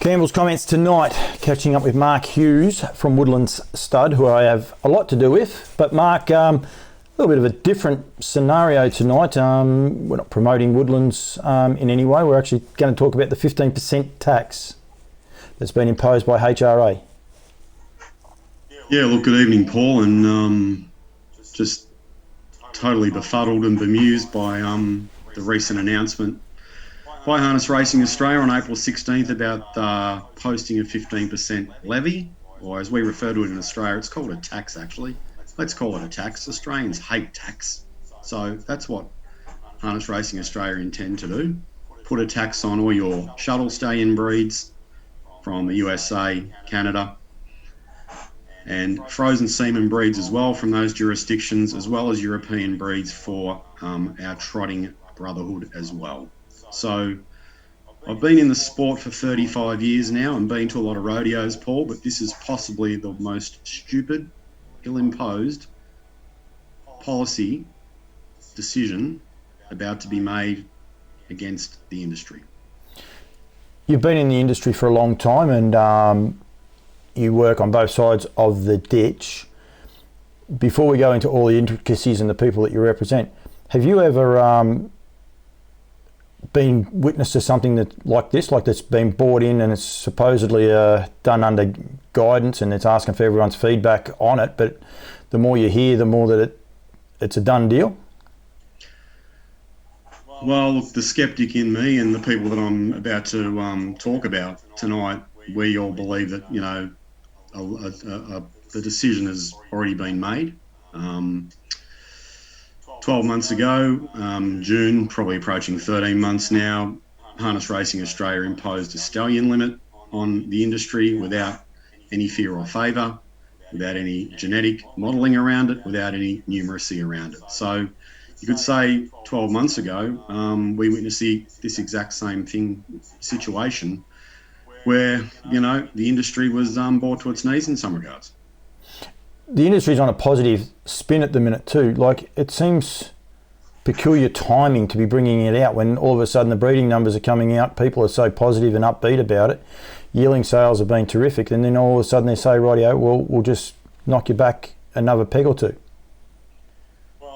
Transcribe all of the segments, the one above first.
Campbell's comments tonight, catching up with Mark Hughes from Woodland Stud, who I have a lot to do with. But Mark, a little bit of a different scenario tonight. We're not promoting Woodlands in any way. We're actually going to talk about the 15% tax that's been imposed by HRA. Yeah, look, good evening, Paul, and just totally befuddled and bemused by the recent announcement by Harness Racing Australia on April 16th about posting a 15% levy, or as we refer to it in Australia, it's called a tax actually. Let's call it a tax. Australians hate tax. So that's what Harness Racing Australia intend to do. Put a tax on all your shuttle stallion breeds from the USA, Canada, and frozen semen breeds as well from those jurisdictions, as well as European breeds for our trotting brotherhood as well. So I've been in the sport for 35 years now and been to a lot of rodeos, Paul, but this is possibly the most stupid, ill-imposed policy decision about to be made against the industry. You've been in the industry for a long time and you work on both sides of the ditch. Before we go into all the intricacies and the people that you represent, have you ever been witness to something that's been brought in and it's supposedly done under guidance and it's asking for everyone's feedback on it, but the more you hear, the more that it's a done deal? Well, look, the skeptic in me and the people that I'm about to talk about tonight, we all believe that, you know, the decision has already been made. 12 months ago, June, probably approaching 13 months now, Harness Racing Australia imposed a stallion limit on the industry without any fear or favour, without any genetic modelling around it, without any numeracy around it. So you could say 12 months ago, we witnessed this exact same situation where, you know, the industry was brought to its knees in some regards. The industry's on a positive spin at the minute too. Like, it seems peculiar timing to be bringing it out when all of a sudden the breeding numbers are coming out, people are so positive and upbeat about it, yearling sales have been terrific, and then all of a sudden they say, rightio, well, we'll just knock you back another peg or two.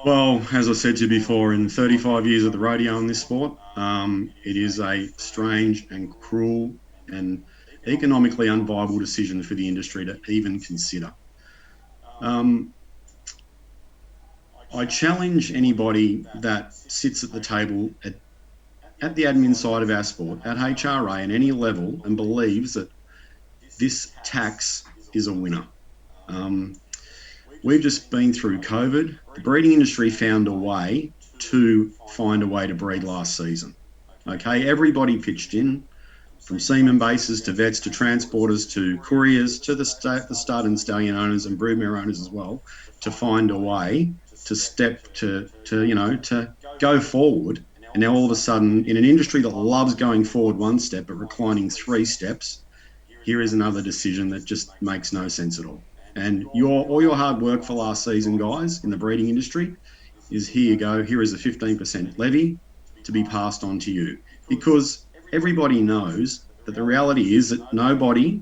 Well, as I said to you before, in 35 years of the rodeo in this sport, it is a strange and cruel and economically unviable decision for the industry to even consider. I challenge anybody that sits at the table at the admin side of our sport, at HRA and any level, and believes that this tax is a winner. We've just been through COVID. The breeding industry found a way to breed last season. Okay, everybody pitched in, from semen bases to vets to transporters to couriers to the stud and stallion owners and broodmare owners as well, to find a way to go forward. And now all of a sudden, in an industry that loves going forward one step but reclining 3 steps, here is another decision that just makes no sense at all. And all your hard work for last season, guys, in the breeding industry, is here you go. Here is a 15% levy to be passed on to you, because everybody knows that the reality is that nobody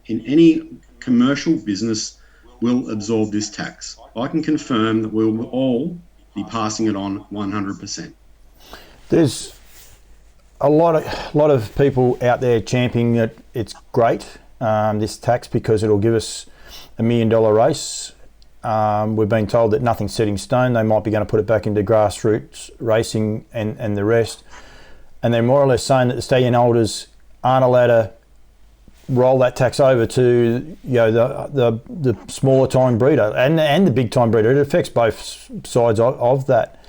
in any commercial business will absorb this tax. I can confirm that we'll all be passing it on 100%. There's a lot of people out there championing that it's great, this tax, because it'll give us $1 million race. We've been told that nothing's set in stone. They might be going to put it back into grassroots racing and the rest. And they're more or less saying that the stallion holders aren't allowed to roll that tax over to, you know, the smaller time breeder and the big time breeder. It affects both sides of that.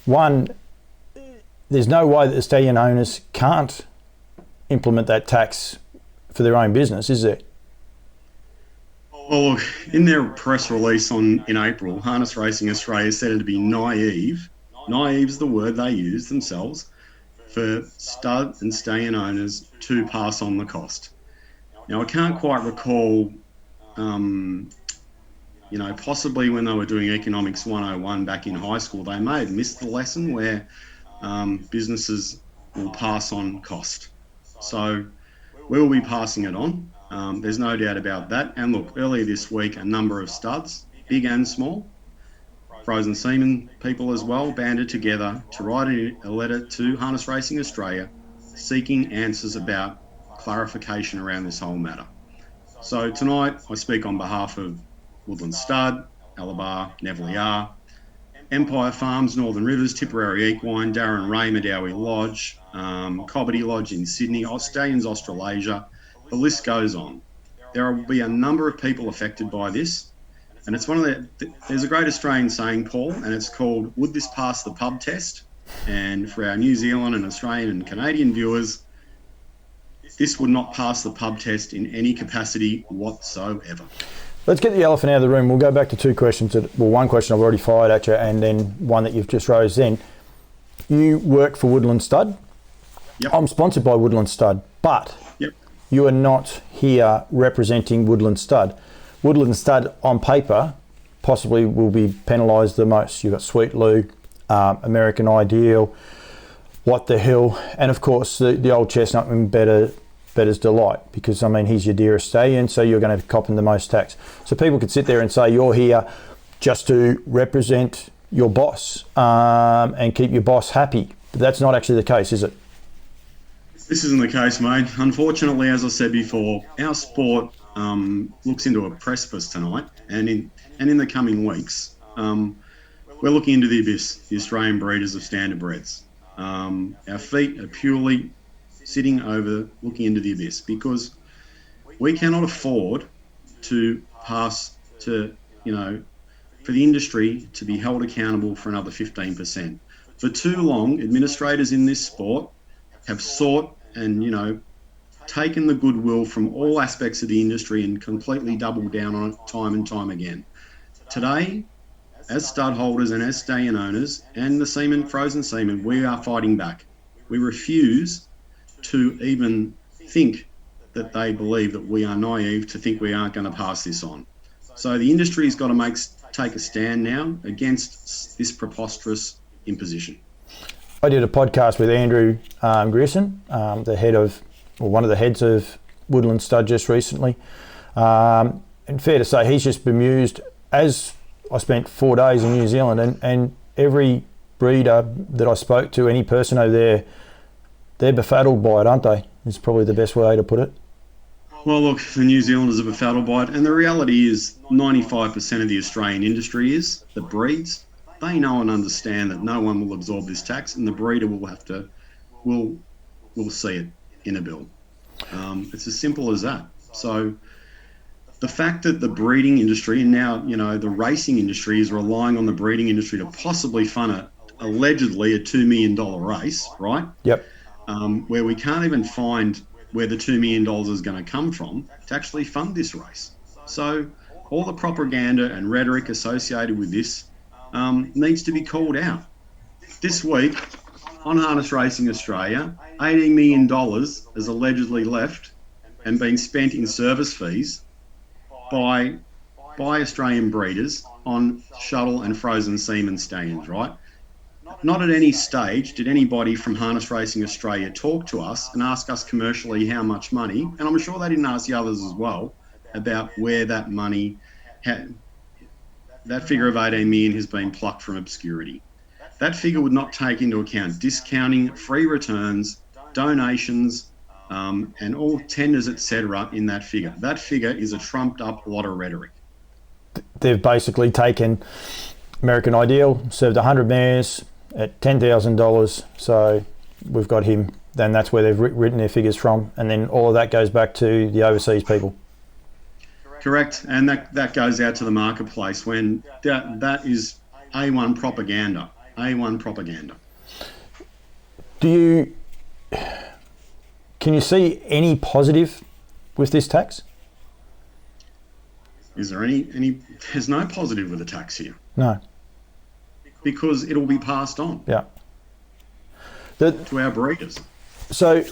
One, there's no way that the stallion owners can't implement that tax for their own business, is there? Well, look, in their press release in April, Harness Racing Australia said it to be naive. Naive's the word they use themselves, for stud and stallion owners to pass on the cost. Now, I can't quite recall, possibly when they were doing Economics 101 back in high school, they may have missed the lesson where businesses will pass on cost. So we will be passing it on. There's no doubt about that. And look, earlier this week, a number of studs, big and small, frozen semen people as well, banded together to write a letter to Harness Racing Australia seeking answers about clarification around this whole matter. So tonight I speak on behalf of Woodland Stud, Alabar, Neville, Empire Farms, Northern Rivers, Tipperary Equine, Darren Ray, Madawi Lodge, Cobbity Lodge in Sydney, Stallions Australasia. The list goes on. There will be a number of people affected by this. And it's there's a great Australian saying, Paul, and it's called, would this pass the pub test? And for our New Zealand and Australian and Canadian viewers, this would not pass the pub test in any capacity whatsoever. Let's get the elephant out of the room. We'll go back to two questions. One question I've already fired at you, and then one that you've just raised then. You work for Woodland Stud. Yep. I'm sponsored by Woodland Stud, but Yep. you are not here representing Woodland Stud. Woodland Stud, on paper, possibly will be penalised the most. You've got Sweet Lou, American Ideal, What the Hill, and of course the old chestnut and Better's Delight, because I mean he's your dearest stallion, so you're going to cop him the most tax. So people could sit there and say you're here just to represent your boss and keep your boss happy. But that's not actually the case, is it? This isn't the case, mate. Unfortunately, as I said before, our sport looks into a precipice tonight, and in the coming weeks, we're looking into the abyss, the Australian breeders of standardbreds. Our feet are purely sitting over, looking into the abyss, because we cannot afford to pass to, for the industry to be held accountable for another 15%. For too long, administrators in this sport have sought and, taken the goodwill from all aspects of the industry and completely doubled down on it time and time again. Today, as stud holders and as stallion owners and the frozen semen, we are fighting back. We refuse to even think that they believe that we are naive to think we aren't going to pass this on. So the industry's got to take a stand now against this preposterous imposition. I did a podcast with Andrew Grierson, one of the heads of Woodland Stud just recently. And fair to say, he's just bemused, as I spent 4 days in New Zealand, and every breeder that I spoke to, any person over there, they're befuddled by it, aren't they? Is probably the best way to put it. Well, look, the New Zealanders are befuddled by it, and the reality is 95% of the Australian industry that breeds. They know and understand that no one will absorb this tax, and the breeder will see it in a bill. It's as simple as that. So the fact that the breeding industry, and now the racing industry, is relying on the breeding industry to possibly fund allegedly a $2 million race, right? Yep. Where we can't even find where the $2 million is going to come from to actually fund this race. So all the propaganda and rhetoric associated with this needs to be called out. This week, on Harness Racing Australia, $18 million is allegedly left and been spent in service fees by Australian breeders on shuttle and frozen semen stallions, right? Not at any stage did anybody from Harness Racing Australia talk to us and ask us commercially how much money, and I'm sure they didn't ask the others as well, about where that money that figure of 18 million has been plucked from obscurity. That figure would not take into account discounting, free returns, donations, and all tenders, etc. in that figure. That figure is a trumped up lot of rhetoric. They've basically taken American Ideal, served 100 mares at $10,000, so we've got him. Then that's where they've written their figures from, and then all of that goes back to the overseas people. Correct, and that goes out to the marketplace when that is A1 propaganda. A1 propaganda. Can you see any positive with this tax? Is there any? There's no positive with the tax here. No. Because it'll be passed on. Yeah. To our breeders. So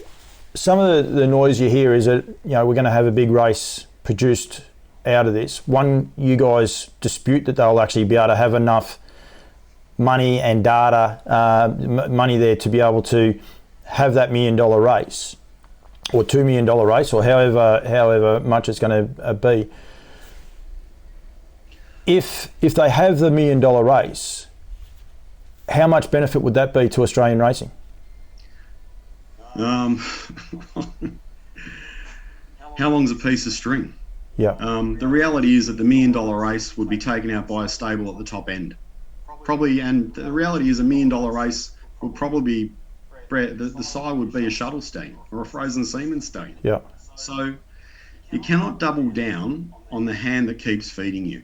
some of the noise you hear is that we're going to have a big race produced out of this. One, you guys dispute that they'll actually be able to have enough money and data, money there to be able to have that $1 million race. or $2 million race, or however much it's going to be. If they have the $1 million race, how much benefit would that be to Australian racing? How long's a piece of string? Yeah. The reality is that the $1 million race would be taken out by a stable at the top end. Probably, and the reality is $1 million race would probably be, the sire would be a shuttle stallion or a frozen semen stallion. Yeah. So you cannot double down on the hand that keeps feeding you.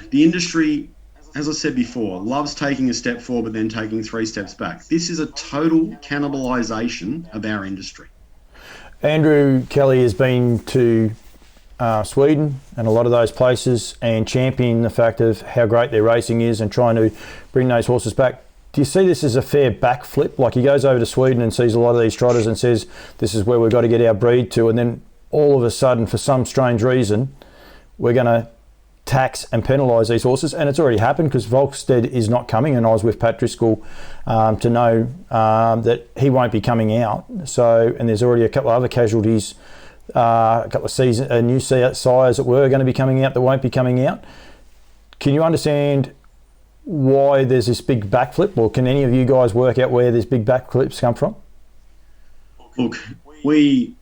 The industry, as I said before, loves taking a step forward but then taking 3 steps back. This is a total cannibalisation of our industry. Andrew Kelly has been to Sweden and a lot of those places and championing the fact of how great their racing is and trying to bring those horses back. Do you see this as a fair backflip? Like he goes over to Sweden and sees a lot of these trotters and says, this is where we've got to get our breed to, and then all of a sudden, for some strange reason, we're going to tax and penalise these horses, and it's already happened because Volstead is not coming, and I was with Pat Driscoll to know that he won't be coming out. So, and there's already a couple of other casualties, a couple of new sires that were going to be coming out that won't be coming out. Can you understand why there's this big backflip, or can any of you guys work out where these big backflips come from? Look, we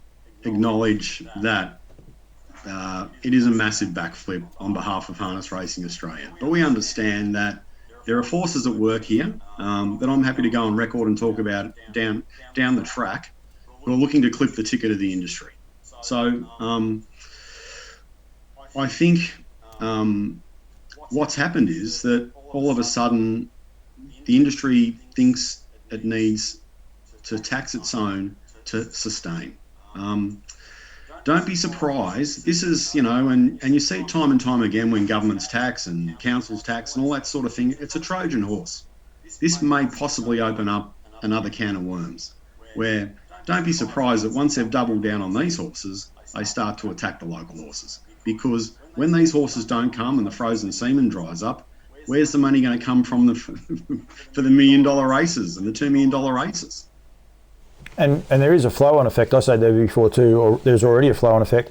acknowledge that it is a massive backflip on behalf of Harness Racing Australia. But we understand that there are forces at work here that I'm happy to go on record and talk about down the track who are looking to clip the ticket of the industry. So I think what's happened is that all of a sudden the industry thinks it needs to tax its own to sustain. Don't be surprised. This is, and you see it time and time again when governments tax and councils tax and all that sort of thing. It's a Trojan horse. This may possibly open up another can of worms where don't be surprised that once they've doubled down on these horses, they start to attack the local horses. Because when these horses don't come and the frozen semen dries up, where's the money going to come from for the $1 million races and the $2 million races? And there is a flow-on effect. I said there before too, or there's already a flow-on effect.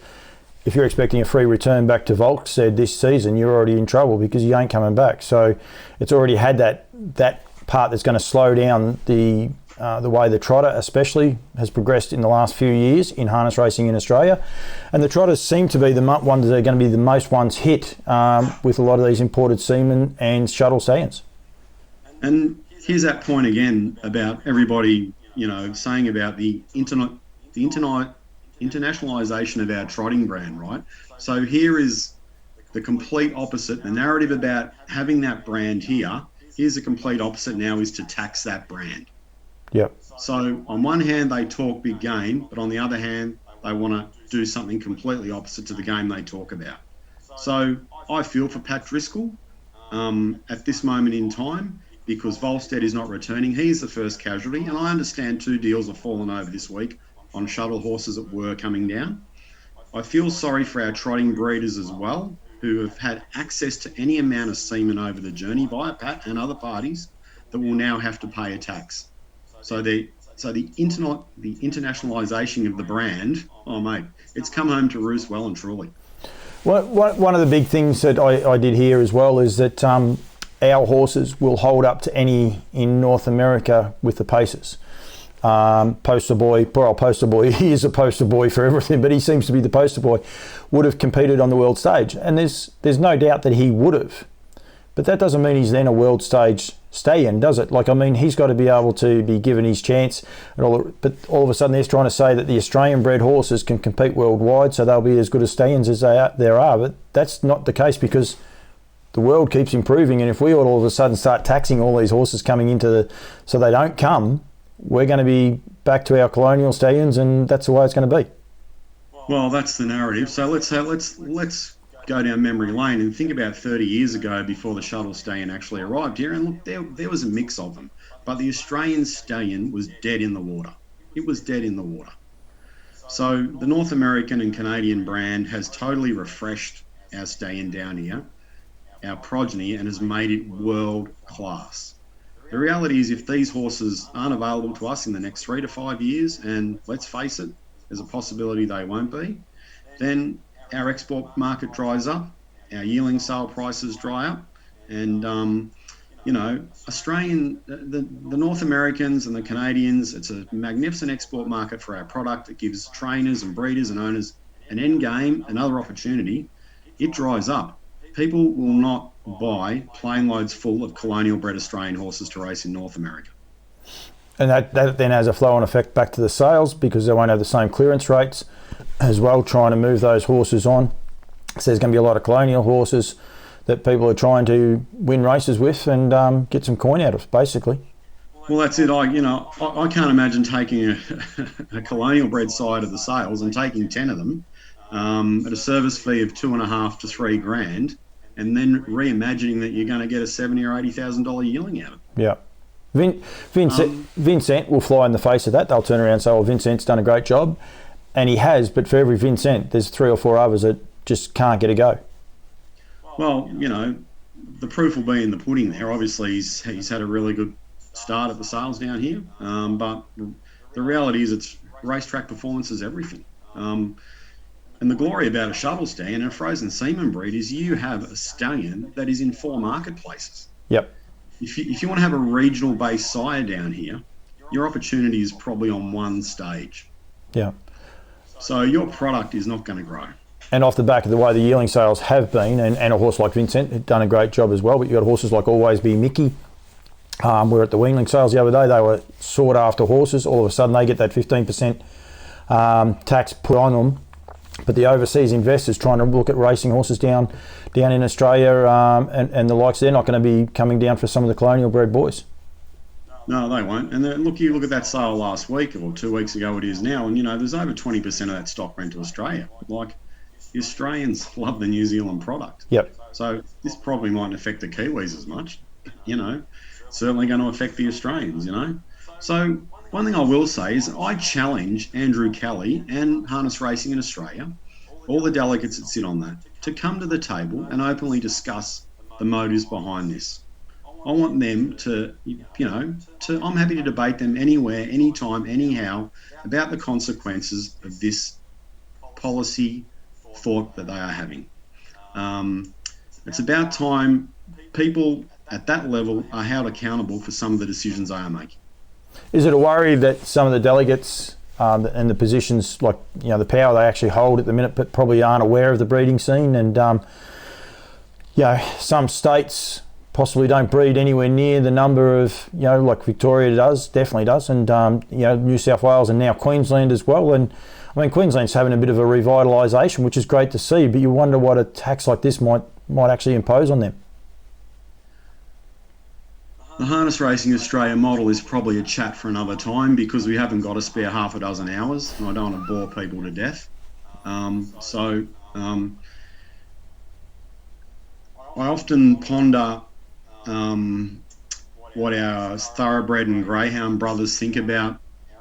If you're expecting a free return back to Volstead this season, you're already in trouble because you ain't coming back. So it's already had that part that's going to slow down the way the trotter especially has progressed in the last few years in harness racing in Australia. And the trotters seem to be the ones that are going to be the most ones hit with a lot of these imported semen and shuttle stallions. And here's that point again about everybody saying about the internationalisation of our trotting brand, right? So here is the complete opposite. The narrative about having that brand here, here's the complete opposite now, is to tax that brand. Yep. So on one hand, they talk big game, but on the other hand, they want to do something completely opposite to the game they talk about. So I feel for Pat Driscoll at this moment in time, because Volstead is not returning. He's the first casualty, and I understand 2 deals have fallen over this week on shuttle horses that were coming down. I feel sorry for our trotting breeders as well, who have had access to any amount of semen over the journey via Pat and other parties that will now have to pay a tax. So the internationalisation of the brand, oh mate, it's come home to roost well and truly. One of the big things that I did hear as well is that our horses will hold up to any in North America with the paces. Poster boy, poor old poster boy, he is a poster boy for everything, but he seems to be the poster boy, would have competed on the world stage. And there's no doubt that he would have. But that doesn't mean he's then a world stage stallion, does it? He's got to be able to be given his chance. But all of a sudden they're trying to say that the Australian bred horses can compete worldwide, so they'll be as good as stallions as there are. But that's not the case, because the world keeps improving, and if we all of a sudden start taxing all these horses coming into so they don't come, we're going to be back to our colonial stallions, and that's the way it's going to be. Well, that's the narrative. So let's go down memory lane and think about 30 years ago before the shuttle stallion actually arrived here, and look, there was a mix of them, but the Australian stallion was dead in the water. It was dead in the water. So the North American and Canadian brand has totally refreshed our stallion down here, our progeny, and has made it world class. The reality is if these horses aren't available to us in the next 3 to 5 years, and let's face it, there's a possibility they won't be, then our export market dries up, our yearling sale prices dry up, and the North Americans and the Canadians, it's a magnificent export market for our product. It gives trainers and breeders and owners an end game, another opportunity. It dries up. People will not buy plane loads full of Colonial bred Australian horses to race in North America. And that then has a flow-on effect back to the sales, because they won't have the same clearance rates as well, trying to move those horses on. So there's going to be a lot of Colonial horses that people are trying to win races with and get some coin out of, basically. Well, that's it. I can't imagine taking a Colonial bred side of the sales and taking 10 of them at a service fee of $2.5 to $3 grand, and then reimagining that you're going to get a $70,000 or $80,000 yearling out of it. Yeah. Vincent will fly in the face of that. They'll turn around and say, well, Vincent's done a great job. And he has, but for every Vincent, there's 3 or 4 others that just can't get a go. Well, the proof will be in the pudding there. Obviously, he's had a really good start at the sales down here. But the reality is it's racetrack performance is everything. And the glory about a shuttle stallion and a frozen semen breed is you have a stallion that is in 4 marketplaces. Yep. If you want to have a regional based sire down here, your opportunity is probably on 1 stage. Yeah. So your product is not going to grow. And off the back of the way the yearling sales have been, and a horse like Vincent had done a great job as well, but you've got horses like Always Be Mickey. We're at the weanling sales the other day. They were sought after horses. All of a sudden they get that 15% tax put on them. But the overseas investors trying to look at racing horses down in Australia and the likes, they're not going to be coming down for some of the Colonial bred boys. No, they won't. And you look at that sale last week or 2 weeks ago it is now, and there's over 20% of that stock went to Australia. Like, the Australians love the New Zealand product. Yep. So this probably mightn't affect the Kiwis as much, certainly going to affect the Australians, So one thing I will say is I challenge Andrew Kelly and harness racing in Australia, all the delegates that sit on that, to come to the table and openly discuss the motives behind this. I want them to, I'm happy to debate them anywhere, anytime, anyhow, about the consequences of this policy thought that they are having. It's about time people at that level are held accountable for some of the decisions they are making. Is it a worry that some of the delegates and the positions, like the power they actually hold at the minute, but probably aren't aware of the breeding scene, and some states possibly don't breed anywhere near the number of like Victoria definitely does, and New South Wales and now Queensland as well, and I mean, Queensland's having a bit of a revitalisation, which is great to see, but you wonder what a tax like this might actually impose on them. The Harness Racing Australia model is probably a chat for another time, because we haven't got a spare half a dozen hours, and I don't want to bore people to death. I often ponder what our thoroughbred and greyhound brothers think about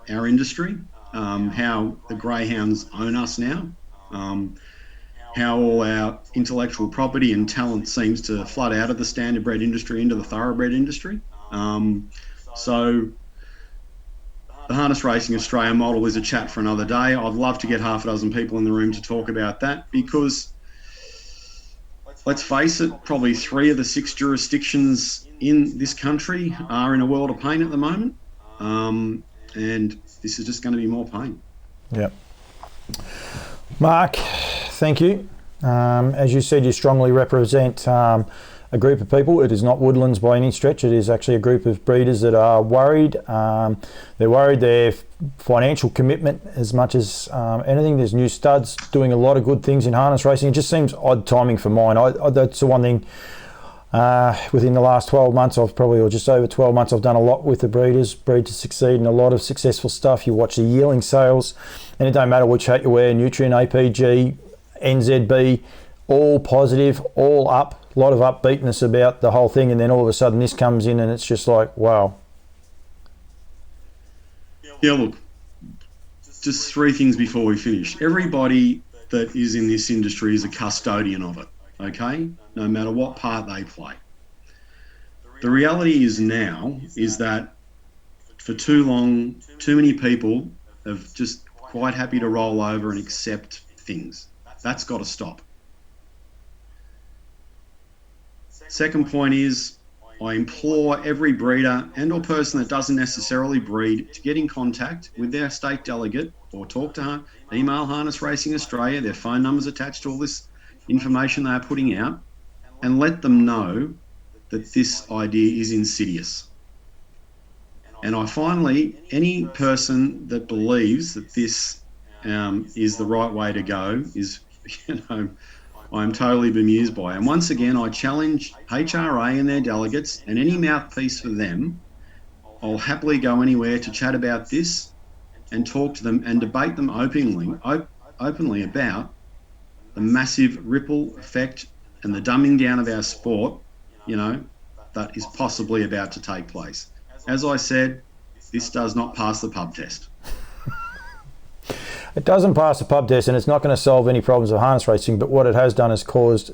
our industry. How the greyhounds own us now, how all our intellectual property and talent seems to flood out of the standardbred industry into the thoroughbred industry. So the Harness Racing Australia model is a chat for another day. I'd love to get half a dozen people in the room to talk about that, because let's face it, probably 3 of the 6 jurisdictions in this country are in a world of pain at the moment. And this is just going to be more pain. Yeah. Mark, thank you. As you said, you strongly represent a group of people. It is not Woodlands by any stretch. It is actually a group of breeders that are worried. They're worried their financial commitment as much as anything. There's new studs doing a lot of good things in harness racing. It just seems odd timing for mine. That's the one thing. Within the last 12 months, or just over 12 months, I've done a lot with the breeders, Breed to Succeed, and a lot of successful stuff. You watch the yearling sales, and it don't matter which hat you wear, Nutrient, APG, NZB, all positive, all up, a lot of upbeatness about the whole thing, and then all of a sudden this comes in and it's just like, wow. Yeah, look, just 3 things before we finish. Everybody that is in this industry is a custodian of it, okay? No matter what part they play. The reality is now is that for too long, too many people have just quite happy to roll over and accept things. That's got to stop. Second point is, I implore every breeder and or person that doesn't necessarily breed to get in contact with their state delegate or talk to her, email Harness Racing Australia, their phone numbers attached to all this information they are putting out, and let them know that this idea is insidious. And I finally, any person that believes that this is the right way to go is, I'm totally bemused by. And once again, I challenge HRA and their delegates and any mouthpiece for them. I'll happily go anywhere to chat about this and talk to them and debate them openly about the massive ripple effect and the dumbing down of our sport, that is possibly about to take place. As I said, this does not pass the pub test. It doesn't pass the pub test, and it's not going to solve any problems of harness racing, but what it has done is caused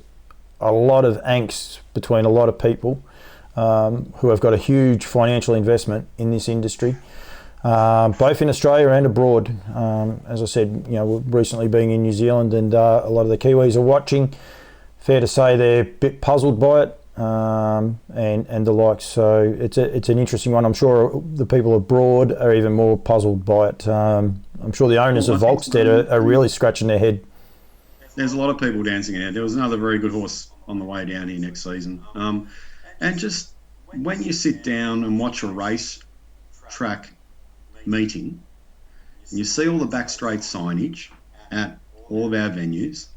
a lot of angst between a lot of people who have got a huge financial investment in this industry, both in Australia and abroad. As I said, recently being in New Zealand, and a lot of the Kiwis are watching. Fair to say they're a bit puzzled by it, and the like. So it's an interesting one. I'm sure the people abroad are even more puzzled by it. I'm sure the owners of Volkstead are really scratching their head. There's a lot of people dancing out. There was another very good horse on the way down here next season. And just when you sit down and watch a race track meeting, and you see all the back straight signage at all of our venues,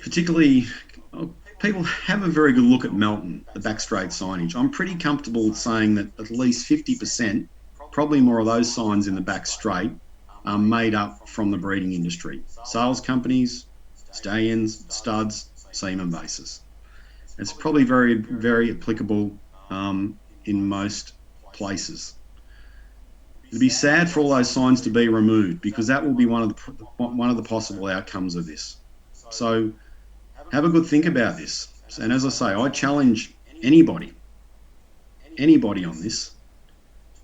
particularly people have a very good look at Melton, the back straight signage. I'm pretty comfortable saying that at least 50%, probably more of those signs in the back straight, are made up from the breeding industry. Sales companies, stallions, studs, semen bases. It's probably very, very applicable in most places. It'd be sad for all those signs to be removed, because that will be one of the possible outcomes of this. So have a good think about this. And as I say, I challenge anybody on this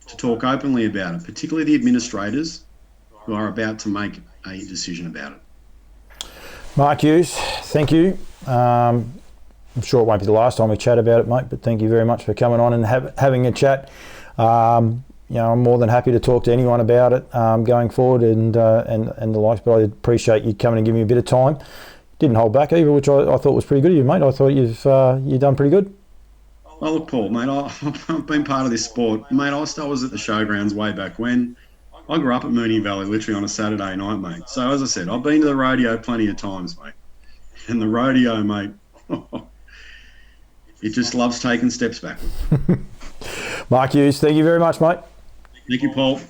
to talk openly about it, particularly the administrators who are about to make a decision about it. Mark Hughes, thank you. I'm sure it won't be the last time we chat about it, mate, but thank you very much for coming on and having a chat. I'm more than happy to talk to anyone about it going forward and the likes, but I appreciate you coming and giving me a bit of time. Didn't hold back either, which I thought was pretty good of you, mate. I thought you've done pretty good. Well, look, Paul, mate, I've been part of this sport. Mate, I was at the showgrounds way back when. I grew up at Moonee Valley literally on a Saturday night, mate. So as I said, I've been to the rodeo plenty of times, mate. And the rodeo, mate, it just loves taking steps backward. Mark Hughes, thank you very much, mate. Thank you, Paul.